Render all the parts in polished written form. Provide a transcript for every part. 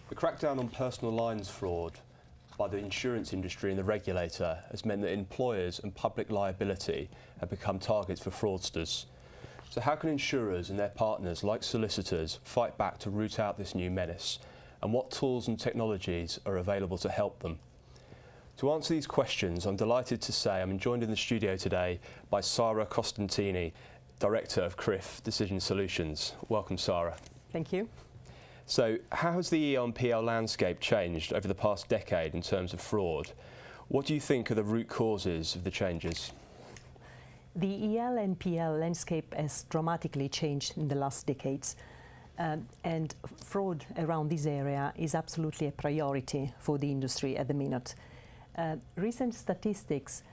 The crackdown on personal lines fraud by the insurance industry and the regulator has meant that employers and public liability have become targets for fraudsters. So how can insurers and their partners, like solicitors, fight back to root out this new menace? And what tools and technologies are available to help them? To answer these questions, I'm delighted to say I'm joined in the studio today by Sara Costantini, Director of CRIF Decision Solutions. Welcome, Sara. Thank you. So how has the EL&PL landscape changed over the past decade in terms of fraud? What do you think are the root causes of the changes? The EL&PL landscape has dramatically changed in the last decades, and fraud around this area is absolutely a priority for the industry at the minute. Recent statistics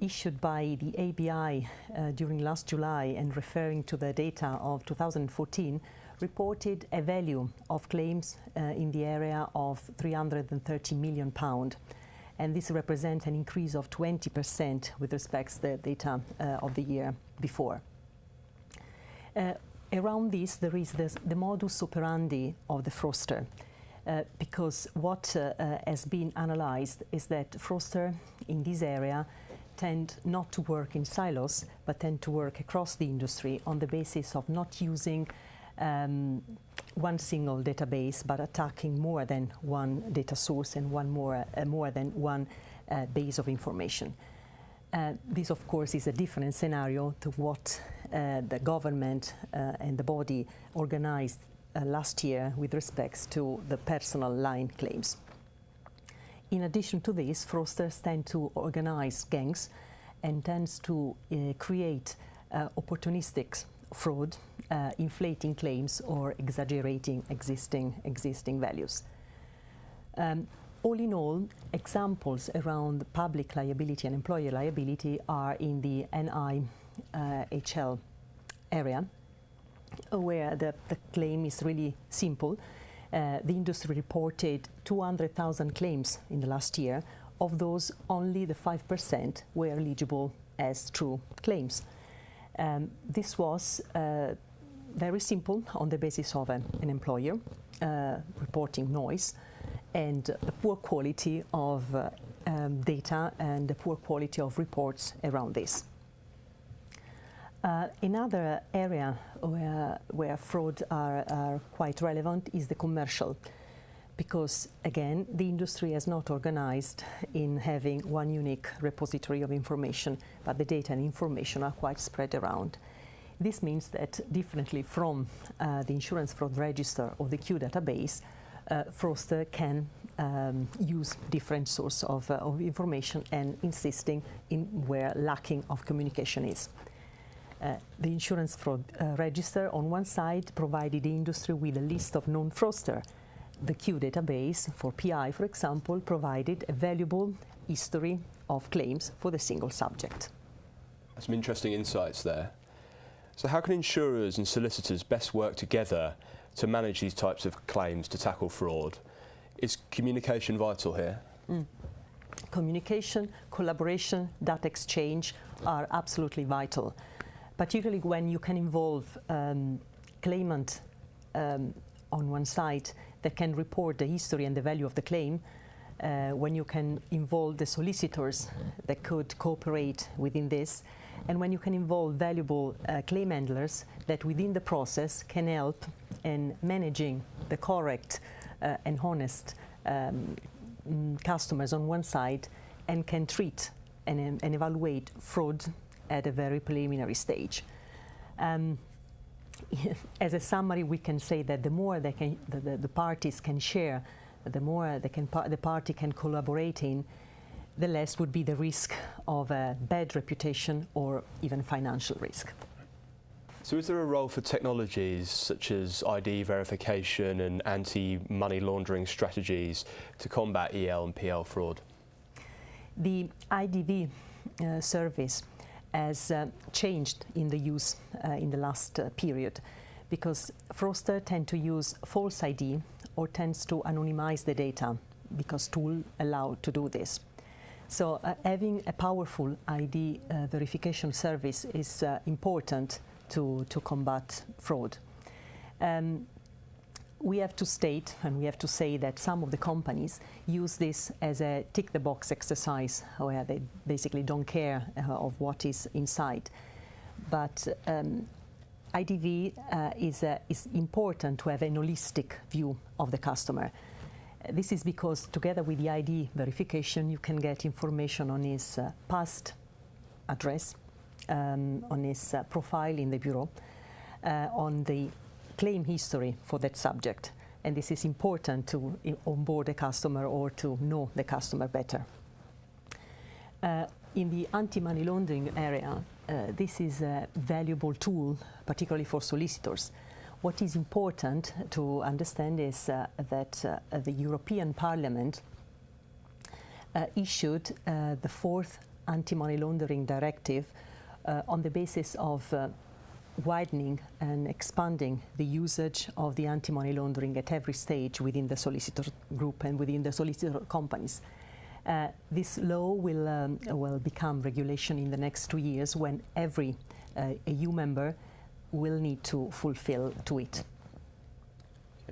issued by the ABI during last July and referring to the data of 2014 reported a value of claims in the area of £330 million. And this represents an increase of 20% with respect to the data of the year before. Around this, there is the modus operandi of the fraudster, because what has been analysed is that fraudsters in this area tend not to work in silos, but tend to work across the industry on the basis of not using one single database, but attacking more than one data source and more than one base of information. This, of course, is a different scenario to what the government and the body organized last year with respect to the personal line claims. In addition to this, fraudsters tend to organize gangs and tends to create opportunistic fraud, inflating claims or exaggerating existing values. All in all, examples around public liability and employer liability are in the NIHL area, where the claim is really simple. The industry reported 200,000 claims in the last year. Of those, only the 5% were eligible as true claims. This was very simple on the basis of an employer reporting noise and the poor quality of data and the poor quality of reports around this. Another area where fraud are quite relevant is the commercial, because again the industry is not organized in having one unique repository of information, but the data and information are quite spread around. This means that differently from the insurance fraud register or the Q database, fraudster can use different sources of information and insisting in where lacking of communication is. The insurance fraud register on one side provided the industry with a list of known fraudsters. The Q database for PI, for example, provided a valuable history of claims for the single subject. Some interesting insights there. So how can insurers and solicitors best work together to manage these types of claims to tackle fraud? Is communication vital here? Communication, collaboration, data exchange are absolutely vital, particularly when you can involve claimant on one side that can report the history and the value of the claim, when you can involve the solicitors that could cooperate within this, and when you can involve valuable claim handlers that within the process can help in managing the correct and honest customers on one side and can treat and evaluate fraud at a very preliminary stage. As a summary, we can say that the more the parties can share, the more the party can collaborate in, the less would be the risk of a bad reputation or even financial risk. So is there a role for technologies such as ID verification and anti-money laundering strategies to combat EL&PL fraud? The IDV service has changed in the use in the last period, because fraudsters tend to use false ID or tends to anonymize the data because tools allow to do this. So having a powerful ID verification service is important to combat fraud. we have to state and we have to say that some of the companies use this as a tick-the-box exercise where they basically don't care of what is inside. But IDV is important to have an holistic view of the customer. This is because together with the ID verification, you can get information on his past address, on his profile in the bureau, on the claim history for that subject. And this is important to onboard a customer or to know the customer better. In the anti-money laundering area, this is a valuable tool, particularly for solicitors. What is important to understand is that the European Parliament issued the fourth anti-money laundering directive on the basis of widening and expanding the usage of the anti-money laundering at every stage within the solicitor group and within the solicitor companies. This law will become regulation in the next 2 years when every EU member will need to fulfill to it.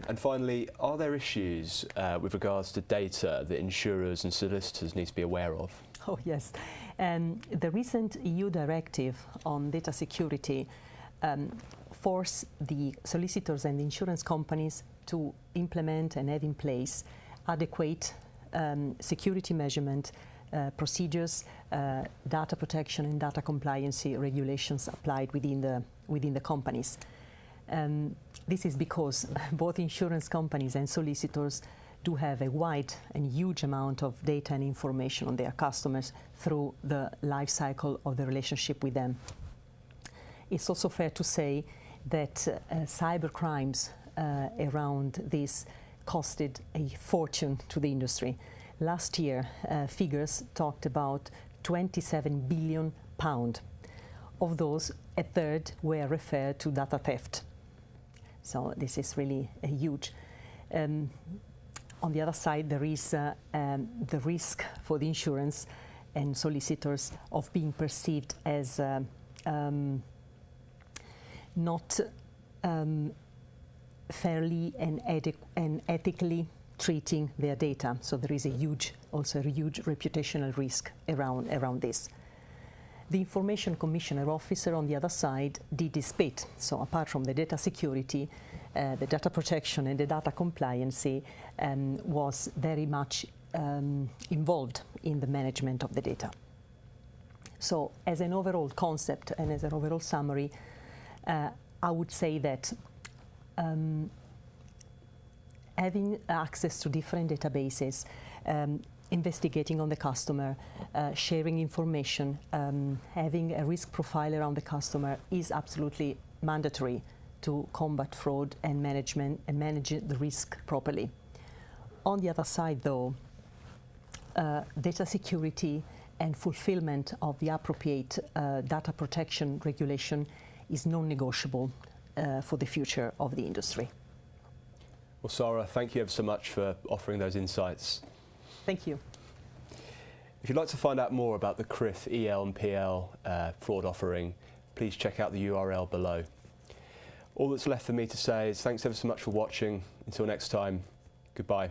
And finally, are there issues with regards to data that insurers and solicitors need to be aware of? Oh yes, the recent EU directive on data security force the solicitors and insurance companies to implement and have in place adequate security measurement procedures, data protection and data compliance regulations applied within the companies. This is because both insurance companies and solicitors do have a wide and huge amount of data and information on their customers through the life cycle of the relationship with them. It's also fair to say that cyber crimes around this costed a fortune to the industry. Last year, figures talked about £27 billion. Of those, a third were referred to data theft. So this is really a huge. On the other side, there is the risk for the insurance and solicitors of being perceived as not fairly and ethically treating their data. So there is also a huge reputational risk around this. The Information Commissioner Officer on the other side did his bit. So apart from the data security, the data protection and the data compliance was very much involved in the management of the data. So as an overall concept and as an overall summary, I would say that having access to different databases, investigating on the customer, sharing information, having a risk profile around the customer is absolutely mandatory to combat fraud and manage the risk properly. On the other side, though, data security and fulfillment of the appropriate data protection regulation is non-negotiable for the future of the industry. Well, Sarah, thank you ever so much for offering those insights. Thank you. If you'd like to find out more about the CRIF EL and PL fraud offering, please check out the URL below. All that's left for me to say is thanks ever so much for watching. Until next time, goodbye.